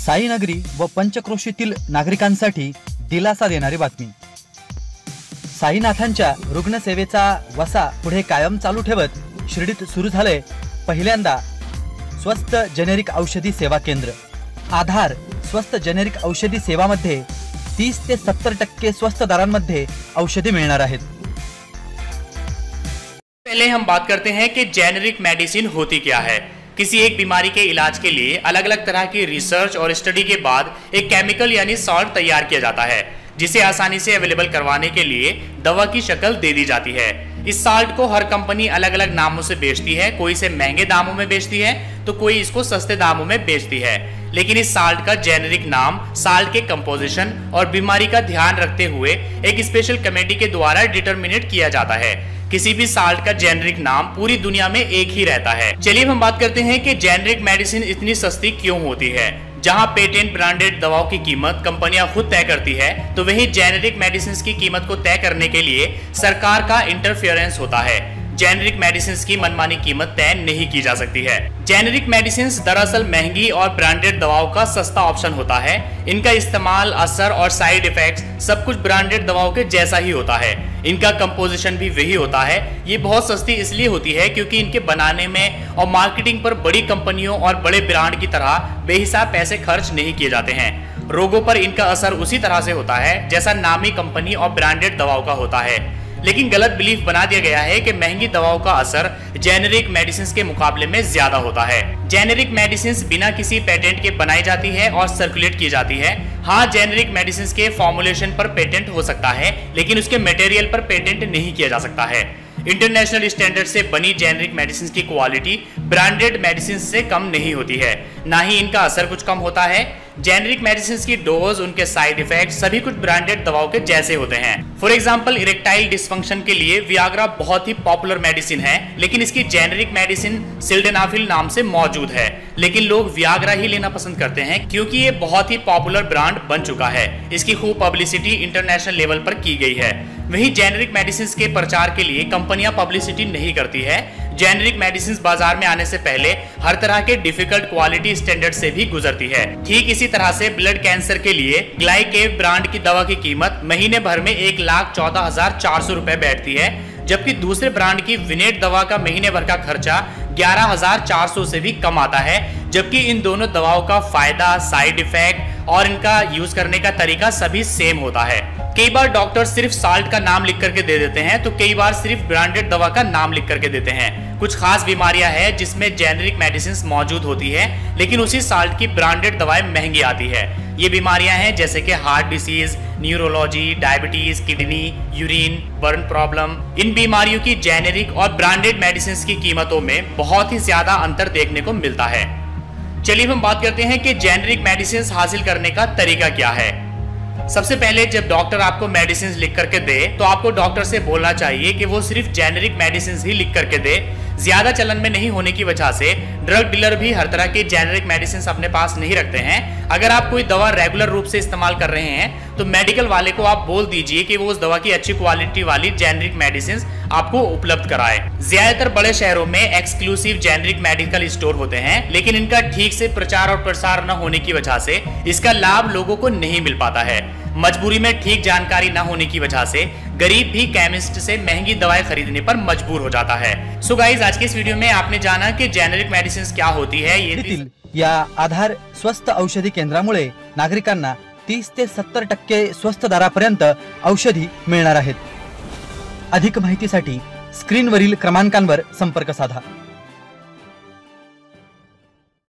साईनगरी व पंचक्रोशीतील नागरिकांसाठी दिलासा देणारी बातमी। साईनाथांच्या रुग्णसेवेचा वसा पुढे कायम चालू ठेवत शिर्डीत सुरू झाले पहिल्यांदा स्वस्त जेनेरिक औषधी सेवा केंद्र। आधार स्वस्त जेनेरिक औषधी सेवामध्ये 30 ते 70% स्वस्त दरांमध्ये औषधे मिळणार आहेत। पहले हम बात करते हैं कि जेनेरिक मेडिसिन होती क्या है। किसी एक बीमारी के इलाज के लिए अलग अलग तरह की रिसर्च और स्टडी के बाद एक केमिकल यानी सॉल्ट तैयार किया जाता है, जिसे आसानी से अवेलेबल करवाने के लिए दवा की शक्ल दे दी जाती है। इस साल्ट को हर कंपनी अलग अलग नामों से बेचती है, कोई इसे महंगे दामों में बेचती है तो कोई इसको सस्ते दामों में बेचती है। लेकिन इस साल्ट का जेनेरिक नाम साल्ट के कंपोजिशन और बीमारी का ध्यान रखते हुए एक स्पेशल कमेटी के द्वारा डिटरमिनेट किया जाता है। किसी भी साल्ट का जेनेरिक नाम पूरी दुनिया में एक ही रहता है। चलिए हम बात करते हैं कि जेनेरिक मेडिसिन इतनी सस्ती क्यों होती है। जहां पेटेंट ब्रांडेड दवाओं की कीमत कंपनियां खुद तय करती है, तो वहीं जेनेरिक मेडिसिन की कीमत को तय करने के लिए सरकार का इंटरफेरेंस होता है। जेनेरिक मेडिसिन की मनमानी कीमत तय नहीं की जा सकती है। जेनेरिक मेडिसिन दरअसल महंगी और ब्रांडेड दवाओं का सस्ता ऑप्शन होता है। इनका इस्तेमाल, असर और साइड इफेक्ट्स सब कुछ ब्रांडेड दवाओं के जैसा ही होता है। इनका कंपोजिशन भी वही होता है। ये बहुत सस्ती इसलिए होती है क्योंकि इनके बनाने में और मार्केटिंग पर बड़ी कंपनियों और बड़े ब्रांड की तरह बेहिसाब पैसे खर्च नहीं किए जाते हैं। रोगों पर इनका असर उसी तरह से होता है जैसा नामी कंपनी और ब्रांडेड दवाओं का होता है। लेकिन गलत बिलीफ बना दिया गया है कि महंगी दवाओं का असर जेनेरिक मेडिसिन के मुकाबले में ज्यादा होता है। जेनेरिक मेडिसिन बिना किसी पेटेंट के बनाई जाती है और सर्कुलेट की जाती है। हाँ, जेनेरिक मेडिसिन के फॉर्मुलेशन पर पेटेंट हो सकता है, लेकिन उसके मटेरियल पर पेटेंट नहीं किया जा सकता है। इंटरनेशनल स्टैंडर्ड से बनी जेनेरिक मेडिसिन की क्वालिटी ब्रांडेड मेडिसिन से कम नहीं होती है, ना ही इनका असर कुछ कम होता है। जेनेरिक मेडिसिन की डोज, उनके साइड इफेक्ट सभी कुछ ब्रांडेड दवाओं के जैसे होते हैं। फॉर एग्जांपल, इरेक्टाइल डिसफंक्शन के लिए वियाग्रा बहुत ही पॉपुलर मेडिसिन है, लेकिन इसकी जेनेरिक मेडिसिन सिल्डेनाफिल नाम से मौजूद है। लेकिन लोग वियाग्रा ही लेना पसंद करते हैं क्योंकि ये बहुत ही पॉपुलर ब्रांड बन चुका है। इसकी खूब पब्लिसिटी इंटरनेशनल लेवल पर की गई है। वहीं जेनेरिक मेडिसिन के प्रचार के लिए कंपनियां पब्लिसिटी नहीं करती है। जेनेरिक मेडिसिन बाजार में आने से पहले हर तरह के डिफिकल्ट क्वालिटी स्टैंडर्ड से भी गुजरती है। ठीक इसी तरह से ब्लड कैंसर के लिए ग्लाइकेव ब्रांड की दवा की कीमत महीने भर में 1,14,400 रुपए बैठती है, जबकि दूसरे ब्रांड की विनेट दवा का महीने भर का खर्चा 11,400 से भी कम आता है। जबकि इन दोनों दवाओं का फायदा, साइड इफेक्ट और इनका यूज करने का तरीका सभी सेम होता है। कई बार डॉक्टर सिर्फ साल्ट का नाम लिख करके दे देते हैं, तो कई बार सिर्फ ब्रांडेड दवा का नाम लिख करके देते हैं। कुछ खास बीमारियां हैं जिसमें जेनेरिक मेडिसिन मौजूद होती है, लेकिन उसी साल्ट की ब्रांडेड दवाएं महंगी आती है। ये बीमारियां हैं जैसे कि heart disease, neurology, diabetes, kidney, urine, burn problem. इन बीमारियों की जेनेरिक और ब्रांडेड मेडिसिन की कीमतों में बहुत ही ज्यादा अंतर देखने को मिलता है। चलिए हम बात करते हैं कि जेनेरिक मेडिसिन हासिल करने का तरीका क्या है। सबसे पहले जब डॉक्टर आपको मेडिसिन लिख करके दे, तो आपको डॉक्टर से बोलना चाहिए कि वो सिर्फ जेनेरिक मेडिसिन ही लिख करके दे। ज्यादा चलन में नहीं होने की वजह से ड्रग डीलर भी हर तरह की जेनेरिक मेडिसिन अपने पास नहीं रखते हैं। अगर आप कोई दवा रेगुलर रूप से इस्तेमाल कर रहे हैं, तो मेडिकल वाले को आप बोल दीजिए कि वो उस दवा की अच्छी क्वालिटी वाली जेनेरिक मेडिसिन आपको उपलब्ध कराए। ज्यादातर बड़े शहरों में एक्सक्लूसिव जेनेरिक मेडिकल स्टोर होते हैं, लेकिन इनका ठीक से प्रचार और प्रसार न होने की वजह से इसका लाभ लोगों को नहीं मिल पाता है। मजबूरी में ठीक जानकारी न होने की वजह से गरीब भी केमिस्ट से महंगी दवाएं खरीदने पर मजबूर हो जाता है। सो गाइस, आज के इस वीडियो में आपने जाना कि जेनेरिक मेडिसिन क्या होती है। या आधार स्वस्त औषधी केंद्रामुळे नागरिकांना 30 ते 70% स्वस्त दरापर्यंत औषधी मिळणार आहेत। अधिक माहितीसाठी स्क्रीनवरील क्रमांकांवर संपर्क साधा।